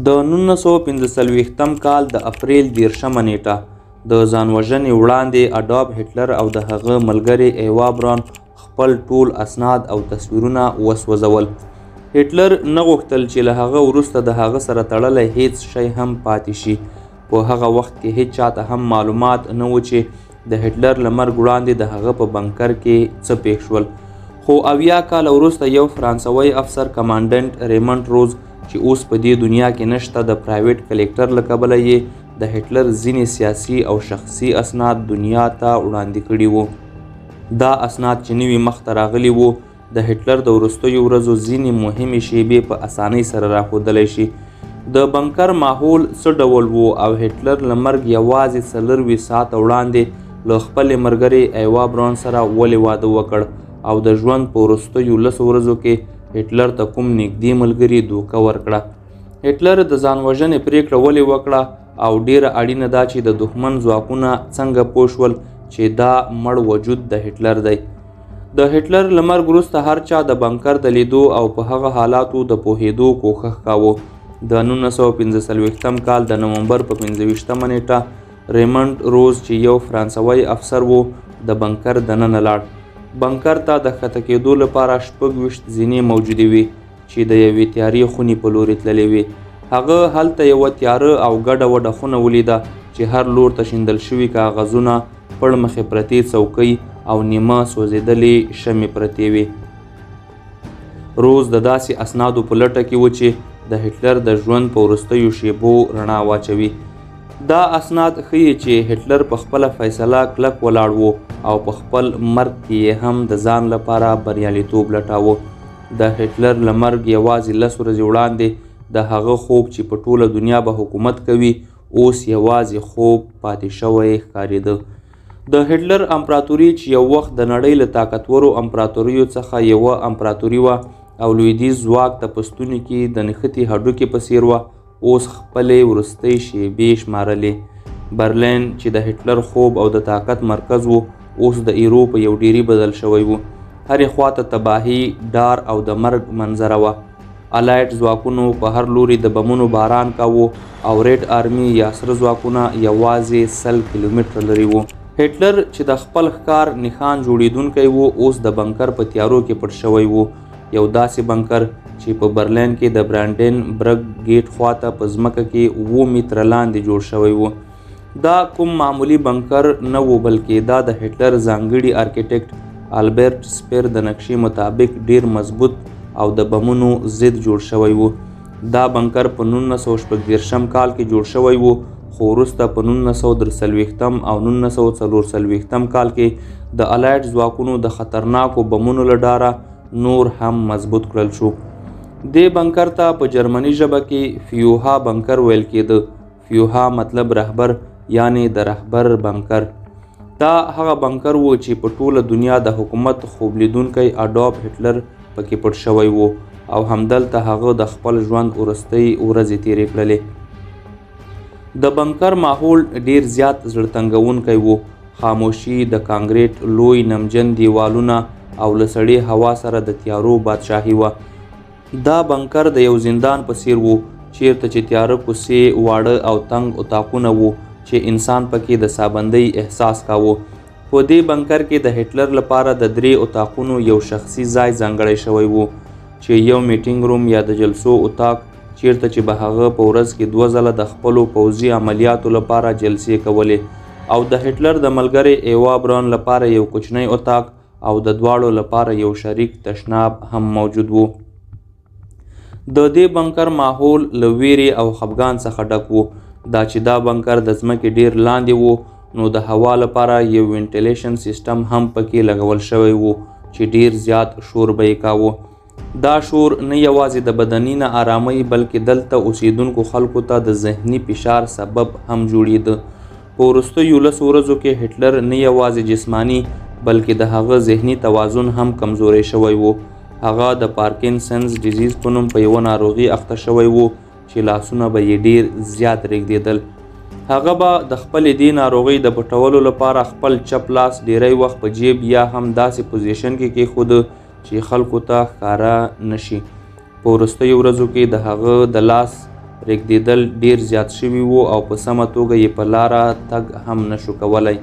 د 1945 کال د اپریل 10 نیټه د ځانوژنې وړاندې اډولف هټلر او د هغه ملګري ایوا برون خپل ټول اسناد او تصویرونه وسوځول. هټلر نه غوښتل چې له هغه وروسته د هغه سره تړلی هیڅ شی هم پاتې شي. په هغه وخت کې هیڅ چاته هم معلومات نه و چې د هټلر له مرګ وړاندې د هغه په بنکر کې څه پېښ شول. خو 70 کاله وروسته یو فرانسوي افسر کمانډنټ ریمنډ روز چې اوس په دې دنیا کې نشته د پرایویټ کلیکټر له کبله یې د هټلر ځینې سیاسي او شخصي اسناد دنیا ته وړاندې کړي وو. دا اسناد چې نوي مخته راغلي وو د هټلر د وروستیو ورځو ځینې مهمې شیبې په اسانۍ سره راښودلی شي. د بنکر ماحول څه ډول وو او هټلر له مرګ یوازې 40 ساعته وړاندې له خپلې ملګرې ایوا برون سره ولې واده وکړ او د ژوند په وروستیو 10 ورځو کې هټلر ته کوم نږدې ملګري دوکه ورکړه. هټلر د ځانوژنې پریکړه ولې وکړه او ډیره اړینه ده چې د دښمن ځواکونه څنګه پوه شول چې دا مړ وجود د هټلر دی. د هټلر له مرګ وروسته هر چا د بنکر د لیدو او په هغه حالاتو د پوهېدو کوښښ کاوه. د 1945 کال د نومبر په 25 نیټه ریمنډ روز چې یو فرانسوي افسر و د بنکر دننه لاړ. بنکر ته د ښکته کېدو لپاره 26 زینې موجودې وې چې د یوې تیارې خونې په لورې تللې وې. هغه هلته یوه تیاره او ګډه وډه خونه ولیده چې هر لور ته شیندل شوي کاغذونه، پړ مخې پرتې څوکۍ او نیمه سوځېدلې شمعې پرتې وې. روز د داسې اسنادو په لټه کې و چې د هټلر د ژوند په وروستیو شیبو رڼا واچوي. دا اسناد ښیي چې هټلر په خپله فیصله کلک ولاړ و او په خپل مرګ کې یې هم د ځان لپاره بریالیتوب لټاوه. د هټلر له مرګ یوازې 10 ورځې وړاندې د هغه خوب چې په ټوله دنیا به حکومت کوي اوس یوازې خوب پاتې شوی ښکارېده. د هټلر امپراتوري چې یو وخت د نړۍ له طاقتورو امپراتوریو څخه یوه امپراتوري وه او لویدیځ ځواک ته په ستوني کې د نښتې هډوکې په څېر وه، اوس خپلې وروستۍ شیبې شمارلې. برلین چې د هټلر خوب او د طاقت مرکز و اوس د ایرو په یو ډیري بدل شوی و. هرې خواته تباهي، ډار او د مرګ منظره وه. الایټ ځواکونو په هر لوري د بمونو باران کاوه او ریډ آرمي یا سره ځواکونه یوازې 100 کیلومتره لرې وو. هټلر چې د خپل ښکار نښان جوړېدونکی و اوس د بنکر په تیارو کې پټ شوی و. یو داسې بنکر چې په برلین کې د برانډن برګ ګیټ خواته په ځمکه کې 7 متره لاندې جوړ شوی و. دا کوم معمولی بنکر نه و بلکې دا د هټلر ځانګړي آرکیټیکټ البرټ سپیر د نقشې مطابق ډیر مضبوط او د بمونو ضد جوړ شوی و. دا بنکر په 1946 کال کې جوړ شوی و خو وروسته په 1943 او 1944 کال کې د الایټ ځواکونو د خطرناکو بمونو له ډاره نور هم مضبوط کړل شو. دې بنکر ته په جرمني ژبه کې فیوها بنکر ویل کېده. فیوها مطلب رهبر یعنی د رهبر بنکر. دا هغه بنکر و چې په ټوله دنیا د حکومت خوب لیدونکی اډولف هټلر پکې پټ شوی و او همدلته هغه د خپل ژوند وروستۍ ورځې تېرې کړلې. د بنکر ماحول ډیر زیات زړه تنګونکی و. خاموشي، د کانکریټ لوی نمجن دیوالونه او له سړې هوا سره د تیارو بادشاهي وه. دا بنکر د یو زندان په څیر و چیرته چې تیاره کوڅې، واړه او تنګ اتاقونه وو چې انسان پکې د سابندۍ احساس کاوه. په دې بنکر کې د هټلر لپاره د 3 اتاقونو یو شخصي ځای ځانګړی شوی و چې یو میټینګ روم یا د جلسو اتاق چیرته چې به هغه په ورځ کې 2 ځله د خپلو پوځي عملیاتو لپاره جلسې کولې او د هټلر د ملګري ایوا برون لپاره یو کوچنی اتاق او د دواړو لپاره یو شریک تشناب هم موجود وو. د دې بنکر ماحول له ویرې او خفګان څخه ډک و. دا چې دا بنکر د ځمکې ډیر لاندې و نو د هوا لپاره یو وینټیلیشن سیستم هم پکې لګول شوی و چې ډیر زیات شور به یې کاوه. دا شور نه یوازې د بدني نه آرامۍ بلکې دلته اوسیدونکو خلکو ته د ذهني فشار سبب هم جوړېده. په وروستیو 10 ورځو کې هټلر نه یوازې جسماني بلکې د هغه ذهني توازن هم کمزوری شوی و. هغه د پارکینسنز ډیزیز په نوم په یوه ناروغي اخته شوی و چې لاسونه به یې ډیر زیات رېږدېدل. هغه به د خپلې دې ناروغۍ د پټولو لپاره خپل چپ لاس ډیری وخت په جیب یا هم داسې پوزیشن کې کیښوده چې خلکو ته ښکاره نشي. په وروستیو ورځو کې د هغه د لاس رېږدېدل ډیر زیات شوي وو او په سمه توګه یې په لاره تګ هم نشو کولی.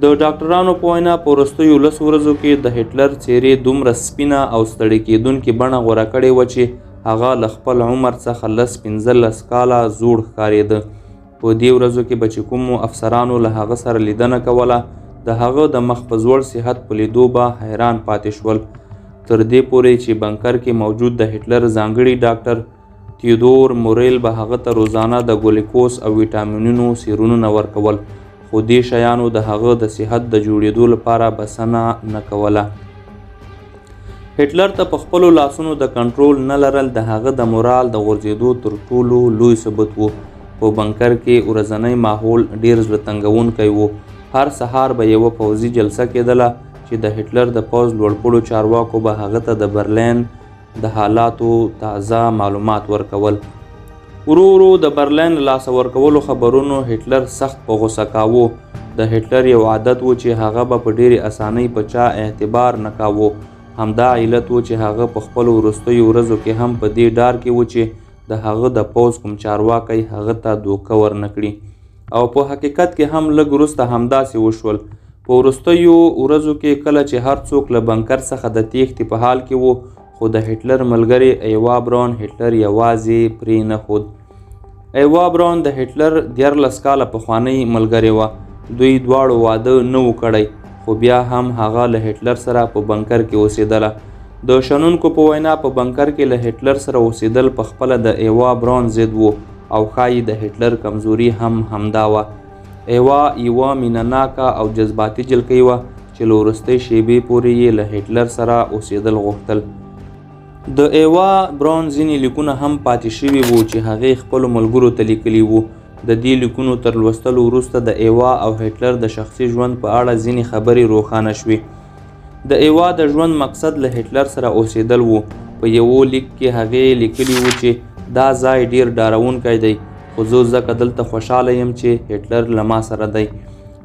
د ډاکټرانو په وینا په وروستیو 10 ورځو کې د هټلر څېرې دومره سپینه او ستړې کېدونکې بڼه غوره کړې وه چې هغه له خپل عمر څخه 15 کاله زوړ ښکارېده. په دې ورځو کې به چې کومو افسرانو له هغه سره لیدنه کوله د هغه د مخ په زوړ صحت په لیدو به حیران پاتې شول، تر دې پورې چې بنکر کې موجود د هټلر ځانګړي ډاکټر تیودور موریل به هغه ته روزانه د ګلوکوز او ویټامینونو سیرونونه ورکول، خو دې شیانو د هغه د صحت د جوړېدو لپاره بسنه نه کوله. هټلر ته په خپلو لاسونو د کنټرول نه لرل د هغه د مورال د غورځېدو تر ټولو لوی ثبوت و. په بنکر کې ورځنی ماحول ډیر زړه تنګونکی و. هر سهار به یوه پوځي جلسه کېدله چې د هټلر د پوځ لوړپوړو چارواکو به هغه ته د برلین د حالاتو تازه معلومات ورکول. ورو ورو د برلین لاسه ورکولو خبرونو هټلر سخت په غوسه کاوه. د هټلر یو عادت و چې هغه به په ډېرې اسانۍ په چا اعتبار نه کاوه. همدا علت و چې هغه په خپلو وروستیو ورځو کې هم په دې ډار کې و چې د هغه د پوځ کوم چارواکی هغه ته دوکه ورنه کړي، او په حقیقت کې هم لږ وروسته همداسې وشول. په وروستیو ورځو کې کله چې هر څوک له بنکر څخه د تېښتې په حال کې و، خو د هټلر ملګری ایوا براون هټلر یوازې پرې نه ښود. ایوا براون د هټلر 14 کاله پخوانۍ ملګرې وه. دوی دواړو واده نه و کړی، خو بیا هم هغه له هټلر سره په بنکر کې اوسېدله. د شنونکو په وینا په بنکر کې له هټلر سره اوسېدل پخپله د ایوا براون ضد و، او ښایي د هټلر کمزوري هم همدا وه. ایوا یوه مینهناکه او جذباتي جلکۍ وه چې له وروستۍ شېبې پورې یې له هټلر سره اوسېدل غوښتل. د ایوا براون ځینې لیکونه هم پاتې شوي وو چې هغې خپلو ملګرو ته لیکلي وو. د دې لیکونو تر لوستلو وروسته د ایوا او هټلر د شخصي ژوند په اړه ځینې خبرې روښانه شوې. د ایوا د ژوند مقصد له هټلر سره اوسېدل وو. په یوه لیک کې هغې لیکلي وو چې دا ځای ډیر ډارونکی دی، خو زه ځکه دلته خوشحاله یم چې هټلر له ما سره دی.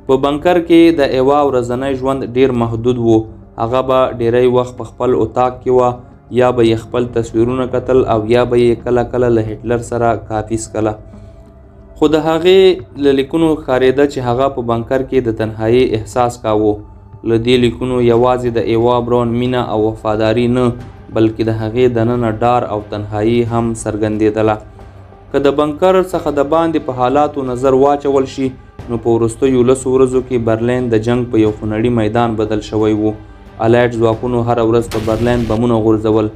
په بنکر کې د ایوا ورځنی ژوند ډیر محدود وو. هغه به ډیری وخت په خپل اتاق کې وه، یا به یې خپل تصویرونه کتل او یا به یې کله کله له هټلر سره کافي څکله. خو د هغې له لیکونو ښکارېده چې هغه په بنکر کې د تنهایي احساس کاوه. له دې لیکونو یوازې د ایوا براون مینه او وفاداري نه، بلکې د هغې دننه ډار او تنهایي هم څرګندېدله. که د بنکر څخه د باندې په حالاتو نظر واچول شي، نو په وروستیو 10 ورځو کې برلین د جنگ په یو خونړي میدان بدل شوی و. الایډ ځواکونو هره ورځ په برلین بمونه غورځول.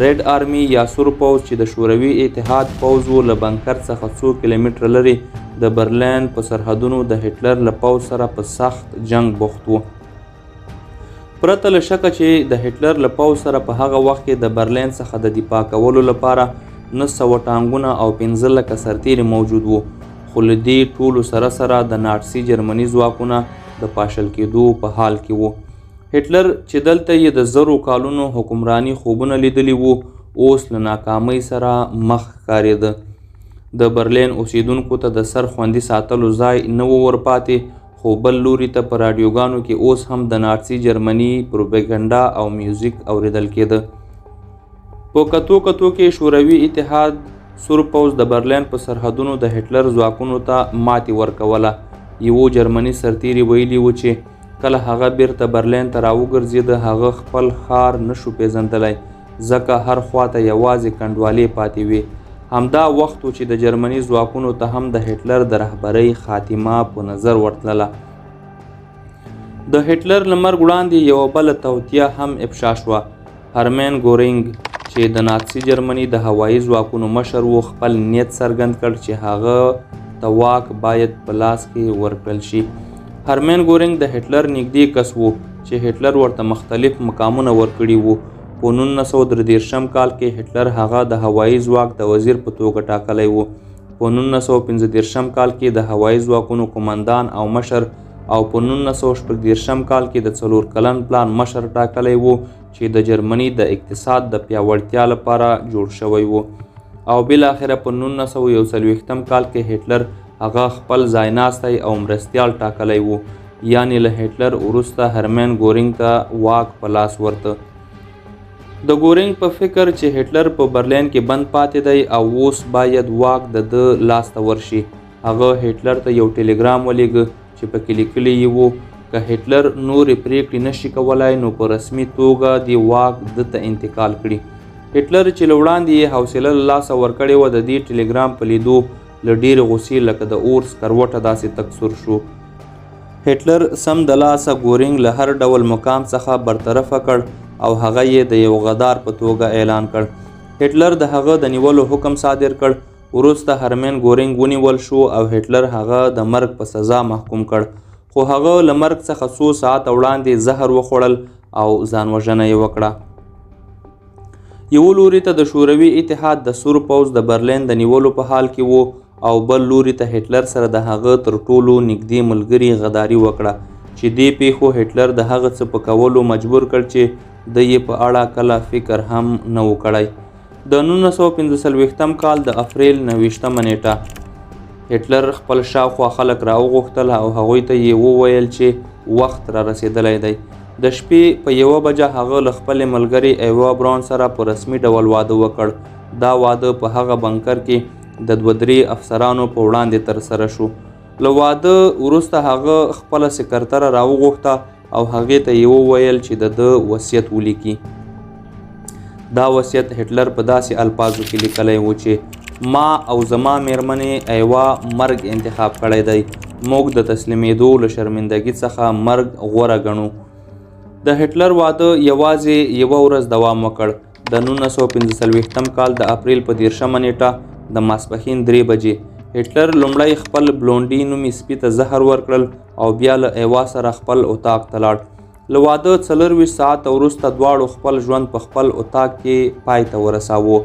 ریډ آرمي یا سور پوځ چې د شوروي اتحاد پوځ و، له بنکر څخه 100 کیلومتره لرې د برلین په سرحدونو د هټلر له پوځ سره په سخت جنگ بوخت و. پرته له شکه چې د هټلر له پوځ سره په هغه وخت کې د برلین څخه د دفاع کولو لپاره 900 ټانګونه او 15 سرتیري موجود وو. خو له دې ټولو سره سره د ناټسي جرمني ځواکونه د پاشل کېدو په حال کې وو. هټلر چې دلته یې د 1000 کالونو حکمرانی خوبونه لیدلي وو، اوس له ناکامۍ سره مخ ښکارېده. د برلین اوسیدونکو ته د سر خوندي ساتلو ځای نه و ورپاتې، خو بل لوري ته په راډیوګانو کې اوس هم د ناټسي جرمني پروپاګنډا او میوزیک اوریدل کېده. په کتو کې شوروي اتحاد سور پوځ د برلین په سرحدونو د هټلر ځواکونو ته ماتې ورکوله. یوه جرمني سرتیري ویلي و چې کله هغه بیرته برلین ته راوګرځېده، هغه خپل ښار نشو پیژندلی، ځکه هر خواته یوازې کنډوالې پاتې وې. همدا وخت و چې د جرمني ځواکونو ته هم د هټلر د رهبرۍ خاتمه په نظر ورتلله. د هټلر له مرګ وړاندې یوه بله توطیه هم افشا شوه. هرمین ګورینګ چې د ناتسي جرمني د هوایي ځواکونو مشر و، خپل نیت څرګند کړ چې هغه ته واک باید په لاس کې ورکړل شي. هرمین ګورینګ د هټلر نږدې کس و چې هټلر ورته مختلف مقامونه ورکړي وو. په 1933 کال کې هټلر هغه د هوایي ځواک د وزیر په توګه ټاکلی و. په 1935 کال کې د هوایي ځواکونو قومندان او مشر، او په 1936 کال کې د 4 کلن پلان مشر ټاکلی و چې د جرمني د اقتصاد د پیاوړتیا لپاره جوړ شوی و. او بالاخره په 1941 کال کې هټلر هغه خپل ځایناستی او مرستیال ټاکلی و، یعنی له هټلر وروسته هرمین ګورینګ ته واک په لاس ورته. د ګورینګ په فکر چې هټلر په برلین کې بند پاتې دی او اوس باید واک د ده لاس ته ورشي، هغه هټلر ته یو ټلګرام ولیږه چې پکې لیکلي یې وو که هټلر نورې پریکړې نشي کولای نو په رسمي توګه د واک ده ته انتقال کړي. هټلر چې له وړاندې یې حوصله له لاسه ورکړې وه د دې ټلګرام په لیدو له ډېرې غوسې لکه د اور سکروټه داسې تک سور شو. هټلر سم د لاسه ګورینګ له هر ډول مقام څخه برطرفه کړ او هغه یې د یو غدار په توګه اعلان کړ. هټلر د هغه د نیولو حکم صادر کړ. وروسته هرمین ګورینګ ونیول شو او هټلر هغه د مرګ په سزا محکوم کړ، خو هغه له مرګ څخه څو ساعته وړاندې زهر وخوړل او ځانوژنه یې وکړه. یو لوري ته د شوروي اتحاد د سور پوځ د برلین د نیولو په حال کې وو او بل لوري ته هټلر سره د هغه تر ټولو نږدې ملګري غداري وکړه چې دې پیښو هټلر د هغه څه په کولو مجبور کړ چې د یې په اړه کله فکر هم نه و کړی. د 1945 کال د اپریل 29 نیټه هټلر خپل شاوخوا خلک راوغوښتل او هغوی ته یې وویل چې وخت را رسېدلی دی. د شپې په 1 بجه هغه له خپلې ملګرې ایوا براون سره په رسمي ډول واده وکړ. دا واده په هغه بنکر کې د 2-3 افسرانو په وړاندې ترسره شو. له واده وروسته هغه خپله سکرتره راوغوښته او هغې ته یې وویل چې د ده وصیت ولیکي. دا وصیت هټلر په داسې الفاظو کې لیکلی و چې ما او زما میرمنې ایوا مرګ انتخاب کړی دی، موږ د تسلیمېدو له شرمندګي څخه مرګ غوره ګڼو. د هټلر واده یوازې 1 ورځ دوام وکړ. د 1945 کال د اپریل په 30 نیټه د ماسپښین 3 بجې هټلر لومړی خپل بلونډي نومي سپي ته زهر ورکړل او بیا له ایوا سره خپل اتاق ته لاړ. له واده 24 ساعته وروسته دواړو خپل ژوند په خپل اتاق کې پای ته ورساوه.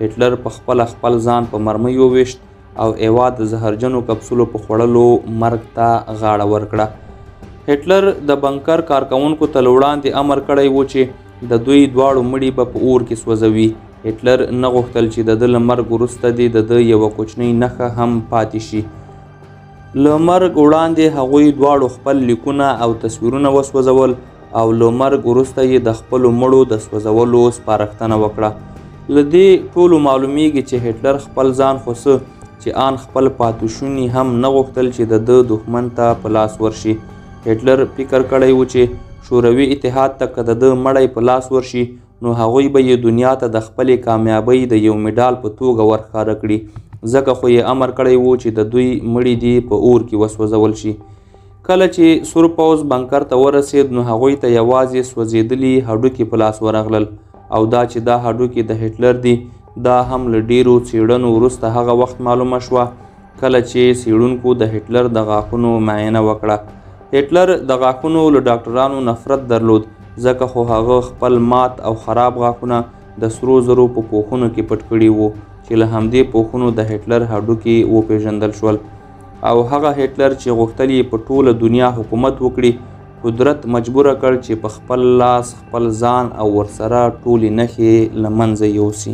هټلر په خپل ځان په مرمیو ویشت او ایوا د زهرجنو کپسولو په خوړلو مرګ ته غاړه ورکړه. هټلر د بنکر کارکوونکو ته له وړاندې امر کړی و چې د دوی دواړو مړي به په اور کې سوځوي. هټلر نه غوښتل چې د ده له مرګ وروسته دې د ده یوه کوچنۍ نښه هم پاتې شي. له مرګ وړاندې هغوی دواړو خپل لیکونه او تصویرونه وسوځول او له مرګ وروسته یې د خپلو مړو د سوځولو سپارښتنه وکړه. له دې ټولو معلومیږي چې هټلر خپل ځان خو څه چې آن خپل پاتوشوني هم نه غوښتل چې د ده دښمن ته په لاس ورشي. هټلر فکر کړی و چې شوروي اتحاد ته که د ده مړی په لاس ورشي نو هغوی به یې دنیا ته د خپلې کامیابۍ د یو میډال په توګه ورښکاره کړي. ځکه خو یې امر کړی و چې د دوی مړي دې په اور کې وسوځول شي. کله چې سور پوځ بنکر ته ورسېد نو هغوی ته یوازې سوځېدلي هډوکي په لاس ورغلل او دا چې دا هډوکي د هټلر دي دا هم له ډیرو څېړنو وروسته هغه وخت معلومه شوه کله چې څېړونکو د هټلر د غاښونو معاینه وکړه. هټلر د غاښونو له ډاکټرانو نفرت درلود ځکه خو هغه خپل مات او خراب غاښونه د سرو زرو په پوښونو کې پټ کړي وو چې له همدې پوښونو د هټلر هډوکي وپېژندل شول. او هغه هټلر چې غوښتل یې په ټوله دنیا حکومت وکړي قدرت مجبوره کړ چې په خپل لاس خپل ځان او ورسره ټولې نښې له منځه یوسي.